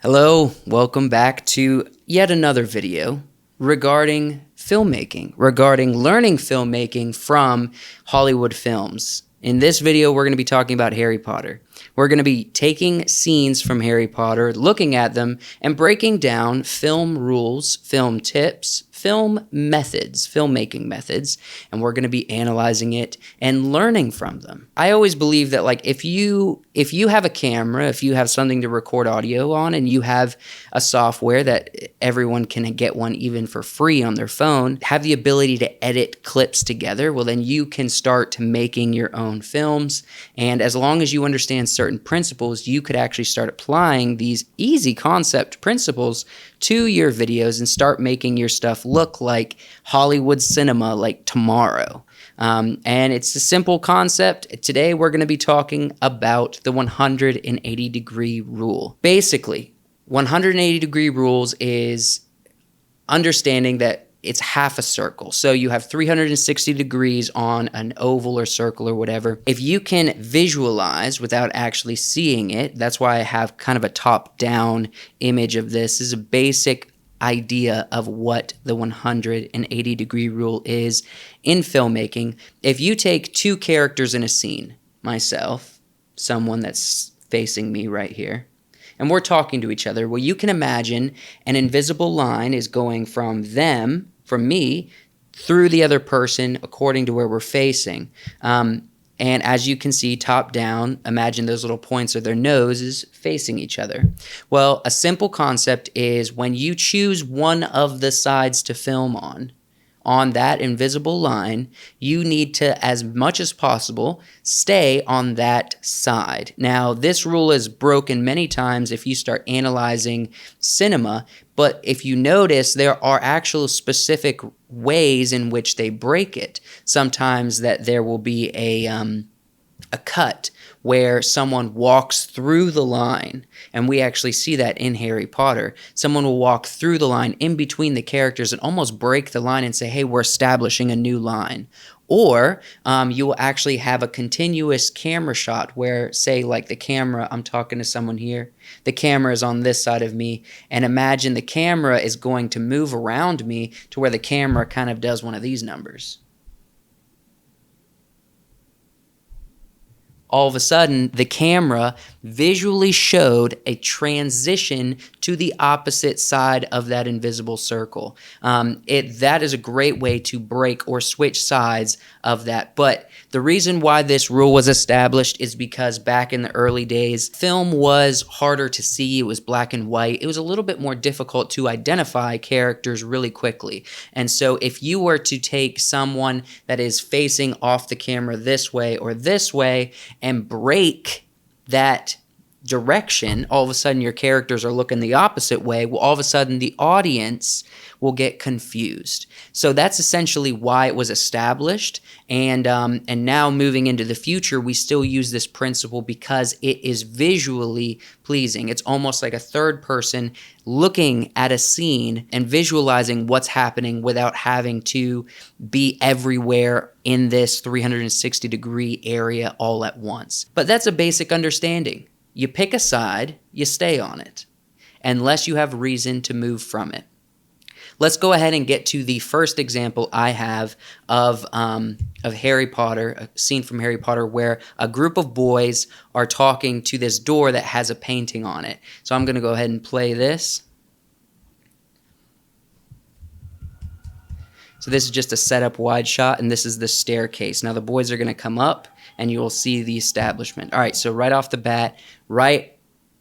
Hello, welcome back to yet another video regarding filmmaking, regarding learning filmmaking from Hollywood films. In this video, we're going to be talking about Harry Potter. We're going to be taking scenes from Harry Potter, looking at them, and breaking down film rules, film tips, film methods, filmmaking methods, and we're going to be analyzing it and learning from them. I always believe that if you have a camera, if you have something to record audio on, and you have a software that everyone can get one even for free on their phone, have the ability to edit clips together, well then you can start making your own films. And as long as you understand certain principles, you could actually start applying these easy concept principles to your videos and start making your stuff look like Hollywood cinema like tomorrow. And it's a simple concept. Today we're going to be talking about the 180 degree rule. Basically, 180 degree rules is understanding that it's half a circle. So you have 360 degrees on an oval or circle or whatever. If you can visualize without actually seeing it, that's why I have kind of a top-down image of this. This is a basic idea of what the 180 degree rule is in filmmaking. If you take two characters in a scene, myself, someone that's facing me right here, and we're talking to each other, well, you can imagine an invisible line is going from them, from me, through the other person according to where we're facing. And as you can see, top down, imagine those little points of their noses facing each other. Well, a simple concept is when you choose one of the sides to film on that invisible line, you need to, as much as possible, stay on that side. Now, this rule is broken many times if you start analyzing cinema, but if you notice, there are actual specific ways in which they break it. Sometimes that there will be a cut where someone walks through the line, and we actually see that in Harry Potter. Someone will walk through the line in between the characters and almost break the line and say, hey, we're establishing a new line. Or you will actually have a continuous camera shot where, say, like the camera, I'm talking to someone here, the camera is on this side of me, and imagine the camera is going to move around me to where the camera kind of does one of these numbers. All of a sudden, the camera visually showed a transition to the opposite side of that invisible circle. That is a great way to break or switch sides of that. But the reason why this rule was established is because back in the early days, film was harder to see. It was black and white. It was a little bit more difficult to identify characters really quickly. And so if you were to take someone that is facing off the camera this way or this way and break that direction, all of a sudden your characters are looking the opposite way. Well, all of a sudden the audience will get confused. So that's essentially why it was established. And now moving into the future, we still use this principle because it is visually pleasing. It's almost like a third person looking at a scene and visualizing what's happening without having to be everywhere in this 360 degree area all at once. But that's a basic understanding. You pick a side, you stay on it, unless you have reason to move from it. Let's go ahead and get to the first example I have of Harry Potter, a scene from Harry Potter where a group of boys are talking to this door that has a painting on it. So I'm going to go ahead and play this. So this is just a setup wide shot, and this is the staircase. Now the boys are going to come up, and you'll see the establishment. All right, so right off the bat,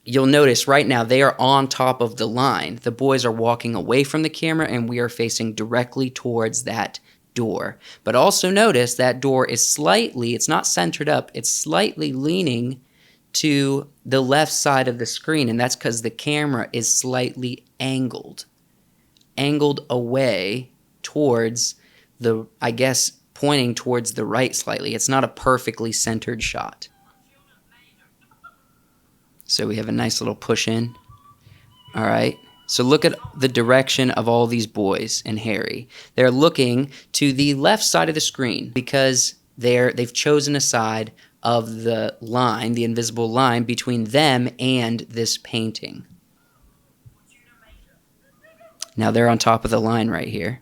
you'll notice right now they are on top of the line. The boys are walking away from the camera, and we are facing directly towards that door. But also notice that door is slightly, it's not centered up, it's slightly leaning to the left side of the screen, and that's because the camera is slightly angled away towards I guess, pointing towards the right slightly. It's not a perfectly centered shot. So we have a nice little push in. All right. So look at the direction of all these boys and Harry. They're looking to the left side of the screen because they've chosen a side of the line, the invisible line between them and this painting. Now they're on top of the line right here.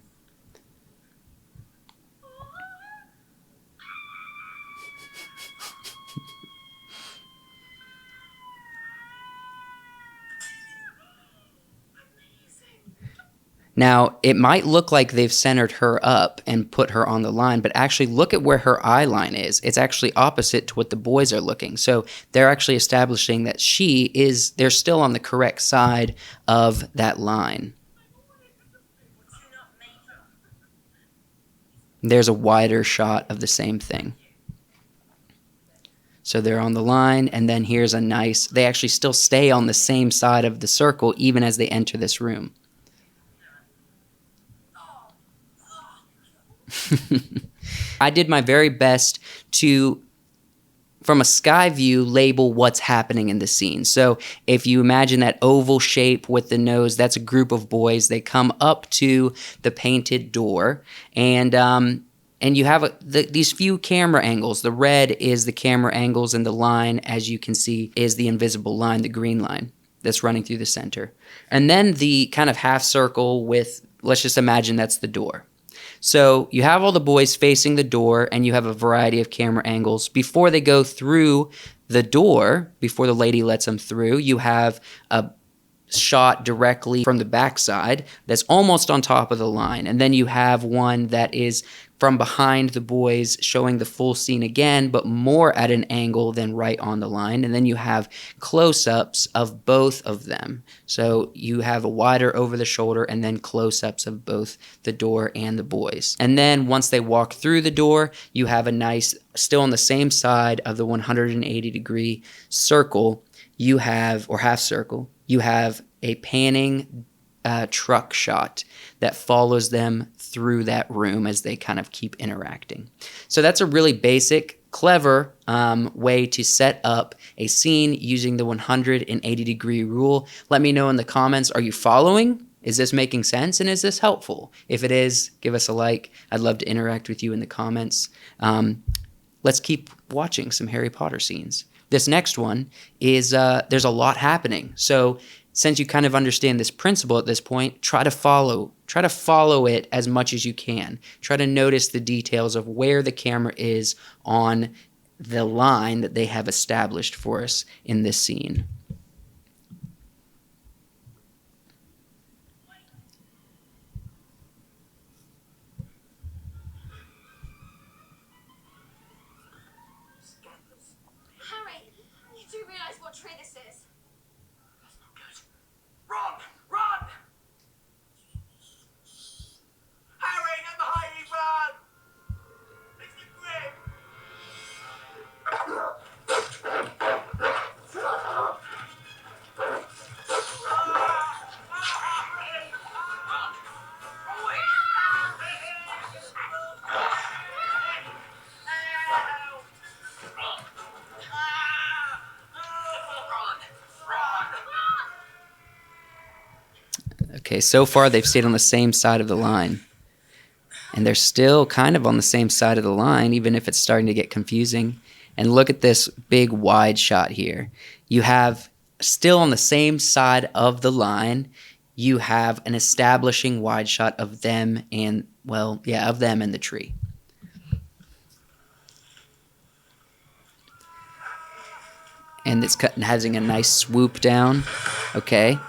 Now, it might look like they've centered her up and put her on the line, but actually look at where her eye line is. It's actually opposite to what the boys are looking. So they're actually establishing that they're still on the correct side of that line. There's a wider shot of the same thing. So they're on the line, and then here's they actually still stay on the same side of the circle even as they enter this room. I did my very best to, from a sky view, label what's happening in the scene. So if you imagine that oval shape with the nose, that's a group of boys. They come up to the painted door, and you have these few camera angles. The red is the camera angles, and the line, as you can see, is the invisible line, the green line that's running through the center. And then the kind of half circle with, let's just imagine that's the door. So you have all the boys facing the door, and you have a variety of camera angles. Before they go through the door, before the lady lets them through, you have a shot directly from the backside that's almost on top of the line. And then you have one that is from behind the boys showing the full scene again, but more at an angle than right on the line. And then you have close-ups of both of them. So you have a wider over the shoulder and then close-ups of both the door and the boys. And then once they walk through the door, you have a nice, still on the same side of the 180-degree circle, you have, or half circle, you have a panning truck shot that follows them through that room as they kind of keep interacting. So that's a really basic, clever way to set up a scene using the 180-degree rule. Let me know in the comments, are you following? Is this making sense, and is this helpful? If it is, give us a like. I'd love to interact with you in the comments. Let's keep watching some Harry Potter scenes. This next one is, there's a lot happening. So since you kind of understand this principle at this point, try to follow it as much as you can. Try to notice the details of where the camera is on the line that they have established for us in this scene. Harry, you do realize what tree this is? That's not good. Run! Run! Harry, get behind you, run! It's the grip! Okay, so far they've stayed on the same side of the line. And they're still kind of on the same side of the line, even if it's starting to get confusing. And look at this big wide shot here. You have, still on the same side of the line, you have an establishing wide shot of them and, well, yeah, of them and the tree. And it's having a nice swoop down, okay?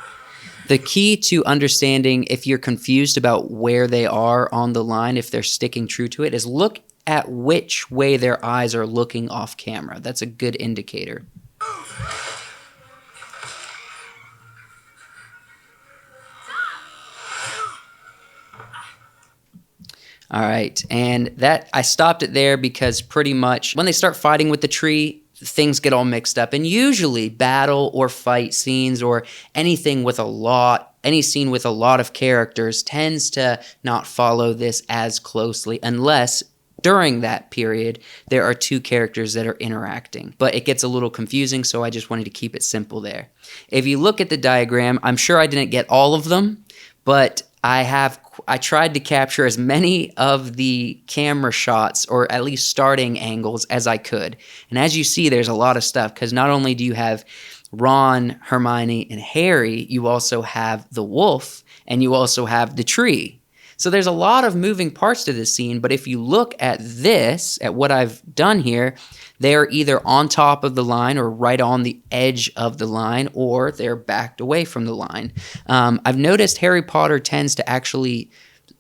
The key to understanding if you're confused about where they are on the line, if they're sticking true to it, is look at which way their eyes are looking off camera. That's a good indicator. All right, and that I stopped it there because pretty much when they start fighting with the tree, things get all mixed up. And usually battle or fight scenes or any scene with a lot of characters tends to not follow this as closely unless during that period there are two characters that are interacting. But it gets a little confusing, so I just wanted to keep it simple there. If you look at the diagram, I'm sure I didn't get all of them, but I tried to capture as many of the camera shots, or at least starting angles, as I could. And as you see, there's a lot of stuff, because not only do you have Ron, Hermione, and Harry, you also have the wolf and you also have the tree. So there's a lot of moving parts to this scene, but if you look at this, at what I've done here, they're either on top of the line or right on the edge of the line, or they're backed away from the line. I've noticed Harry Potter tends to actually,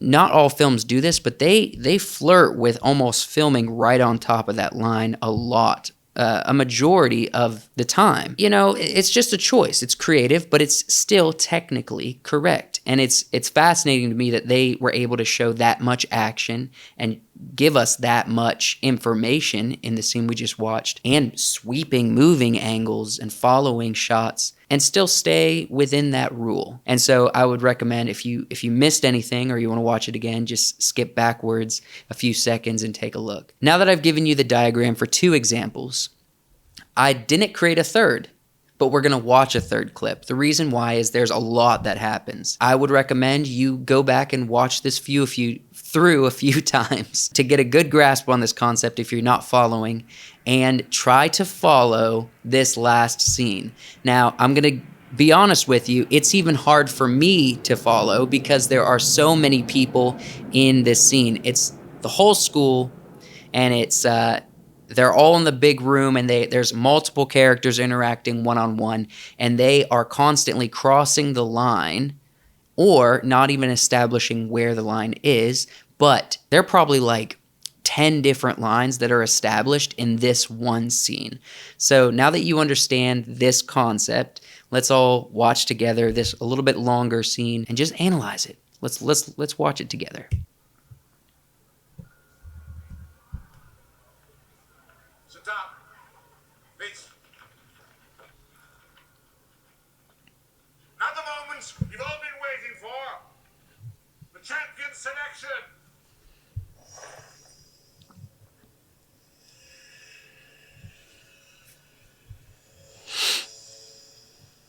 not all films do this, but they flirt with almost filming right on top of that line a lot. A majority of the time. You know, it's just a choice. It's creative, but it's still technically correct. And it's fascinating to me that they were able to show that much action and give us that much information in the scene we just watched, and sweeping, moving angles and following shots, and still stay within that rule. And so I would recommend, if you missed anything or you want to watch it again, just skip backwards a few seconds and take a look. Now that I've given you the diagram for 2 examples, I didn't create a third, but we're going to watch a third clip. The reason why is there's a lot that happens. I would recommend you go back and watch this through a few times to get a good grasp on this concept if you're not following, and try to follow this last scene. Now, I'm going to be honest with you, it's even hard for me to follow because there are so many people in this scene. It's the whole school, and it's they're all in the big room, and there's multiple characters interacting one-on-one, and they are constantly crossing the line or not even establishing where the line is, but they're probably like 10 different lines that are established in this one scene. So now that you understand this concept, let's all watch together this a little bit longer scene and just analyze it. Let's watch it together. Sit down. Please. Now the moment you've all been waiting for. The champion selection.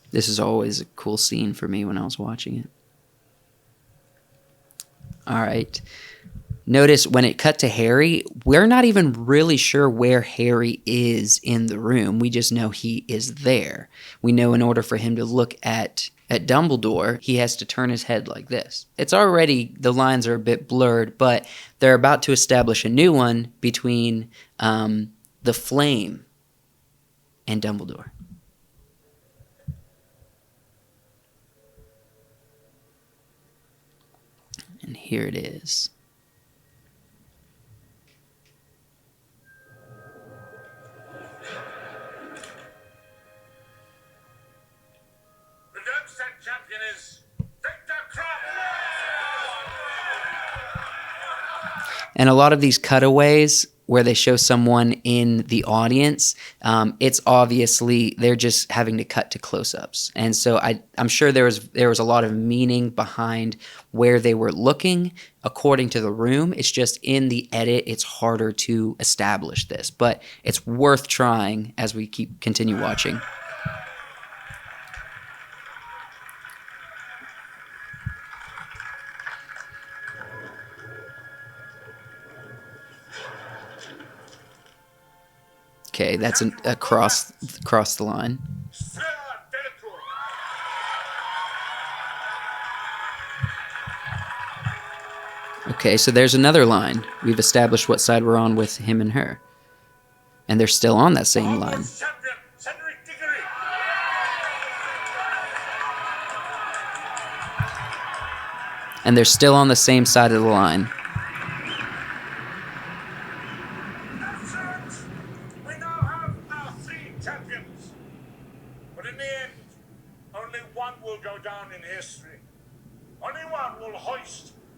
This is always a cool scene for me when I was watching it. All right. Notice when it cut to Harry, we're not even really sure where Harry is in the room. We just know he is there. We know in order for him to look at Dumbledore, he has to turn his head like this. It's already, the lines are a bit blurred, but they're about to establish a new one between the Flame and Dumbledore. And here it is. The Darmstadt champion is Victor Krupp. And a lot of these cutaways where they show someone in the audience, it's obviously they're just having to cut to close-ups. And so I'm sure there was a lot of meaning behind where they were looking according to the room. It's just in the edit, it's harder to establish this. But it's worth trying as we continue watching. Okay, that's across the line. Okay, so there's another line. We've established what side we're on with him and her. And they're still on that same line. And they're still on the same side of the line.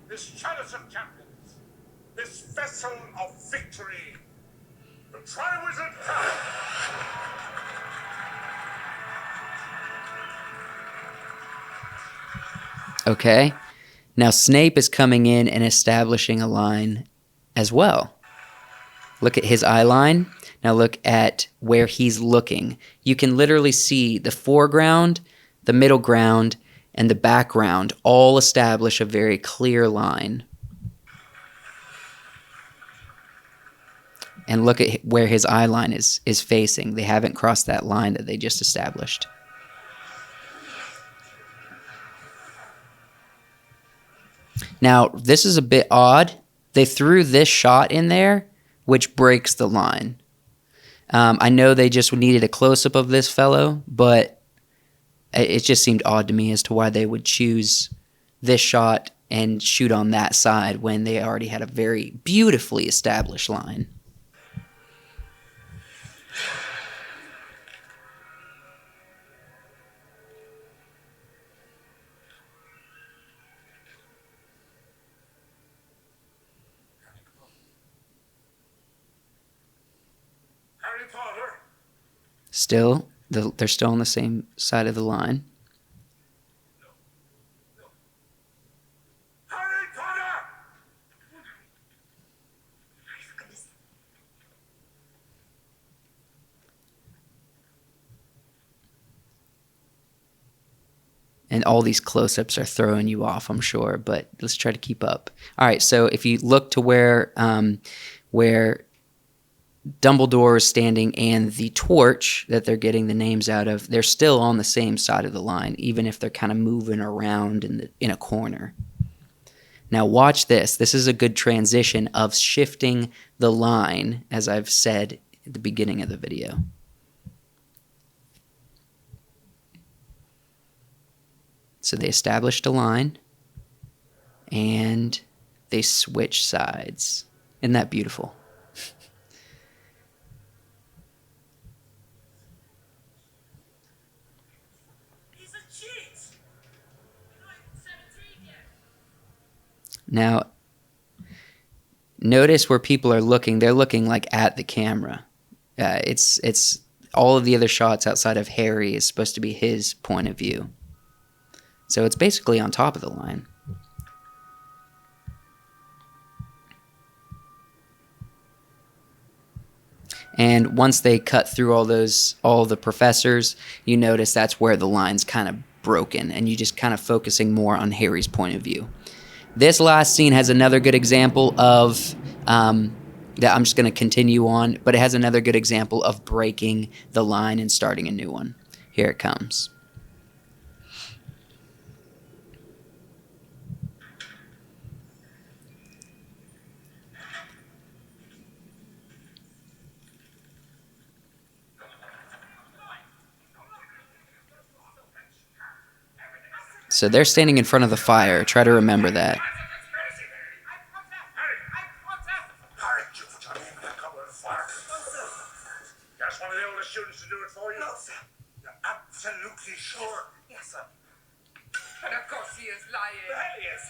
This chalice of champions, this vessel of victory, the Triwizard Cup. Okay, now Snape is coming in and establishing a line as well. Look at his eye line. Now look at where he's looking. You can literally see the foreground, the middle ground, and the background all establish a very clear line. And look at where his eye line is facing. They haven't crossed that line that they just established. Now, this is a bit odd. They threw this shot in there, which breaks the line. I know they just needed a close-up of this fellow, but it just seemed odd to me as to why they would choose this shot and shoot on that side when they already had a very beautifully established line. Harry Potter. Still, they're still on the same side of the line. Harry Potter. For goodness. And all these close-ups are throwing you off, I'm sure, but let's try to keep up. All right, so if you look to where Dumbledore is standing and the torch that they're getting the names out of, they're still on the same side of the line, even if they're kind of moving around in a corner. Now watch this. This is a good transition of shifting the line, as I've said at the beginning of the video. So they established a line, and they switch sides. Isn't that beautiful? He's a cheat. You're not even 17 yet. Now, notice where people are looking. They're looking like at the camera. It's all of the other shots outside of Harry is supposed to be his point of view. So it's basically on top of the line. And once they cut through all the professors, you notice that's where the line's kind of broken, and you just kind of focusing more on Harry's point of view. This last scene has another good example of that I'm just going to continue on, but it has another good example of breaking the line and starting a new one. Here it comes. So they're standing in front of the fire. Try to remember that. Harry, you put your name in that cover of the fire. You asked one of the oldest students to do it for you? No, sir. You're absolutely sure? Yes, sir. And of course he is lying. The hell he is.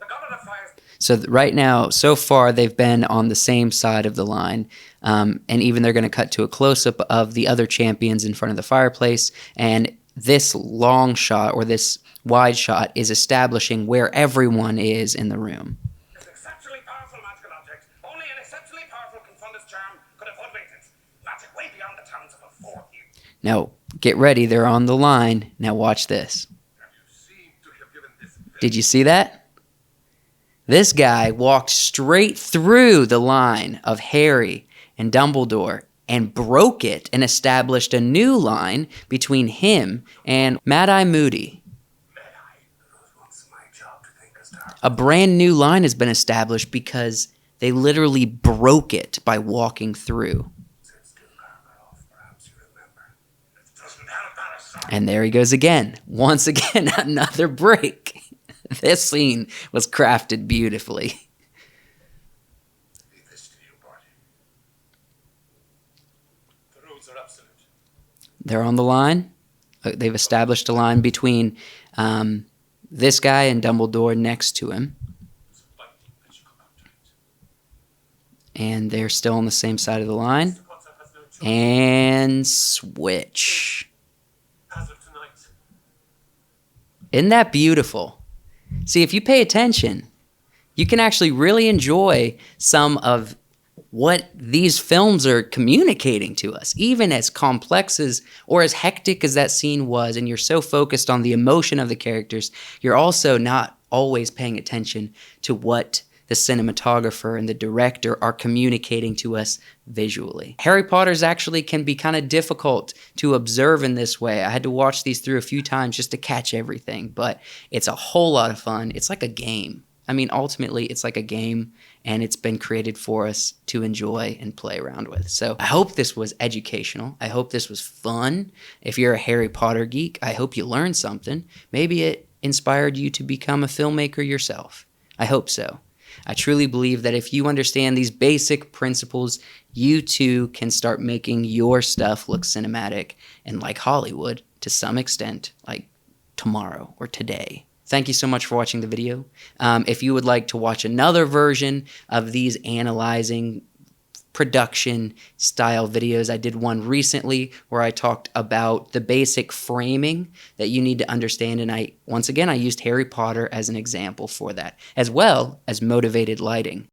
The god of the fire. So right now, so far, they've been on the same side of the line. And even they're going to cut to a close-up of the other champions in front of the fireplace. And this long shot, or this wide shot, is establishing where everyone is in the room. It's an exceptionally powerful magical object. Only an exceptionally powerful confundus charm could have unmated. Magic way beyond the talents of a 4. Now, get ready. They're on the line. Now watch this. You seem to have given this Did you see that? This guy walked straight through the line of Harry and Dumbledore and broke it and established a new line between him and Mad-Eye Moody. What's my job to think as dark? A brand new line has been established because they literally broke it by walking through. Since still off, perhaps you remember. It doesn't help that aside. And there he goes again. Once again, another break. This scene was crafted beautifully. Leave this to you, Barty. The rules are absolute. They're on the line. They've established a line between this guy and Dumbledore next to him. It's vital that you come out to it. And they're still on the same side of the line. Mr. Potter has no choice. And switch. As of tonight. Isn't that beautiful? See, if you pay attention, you can actually really enjoy some of what these films are communicating to us, even as complex as or as hectic as that scene was, and you're so focused on the emotion of the characters, you're also not always paying attention to what the cinematographer and the director are communicating to us visually. Harry Potter's actually can be kind of difficult to observe in this way. I had to watch these through a few times just to catch everything, but it's a whole lot of fun. It's like a game. I mean, ultimately, it's like a game, and it's been created for us to enjoy and play around with. So I hope this was educational. I hope this was fun. If you're a Harry Potter geek, I hope you learned something. Maybe it inspired you to become a filmmaker yourself. I hope so. I truly believe that if you understand these basic principles, you too can start making your stuff look cinematic and like Hollywood to some extent, like tomorrow or today. Thank you so much for watching the video. If you would like to watch another version of these analyzing production style videos, I did one recently where I talked about the basic framing that you need to understand, and once again I used Harry Potter as an example for that, as well as motivated lighting.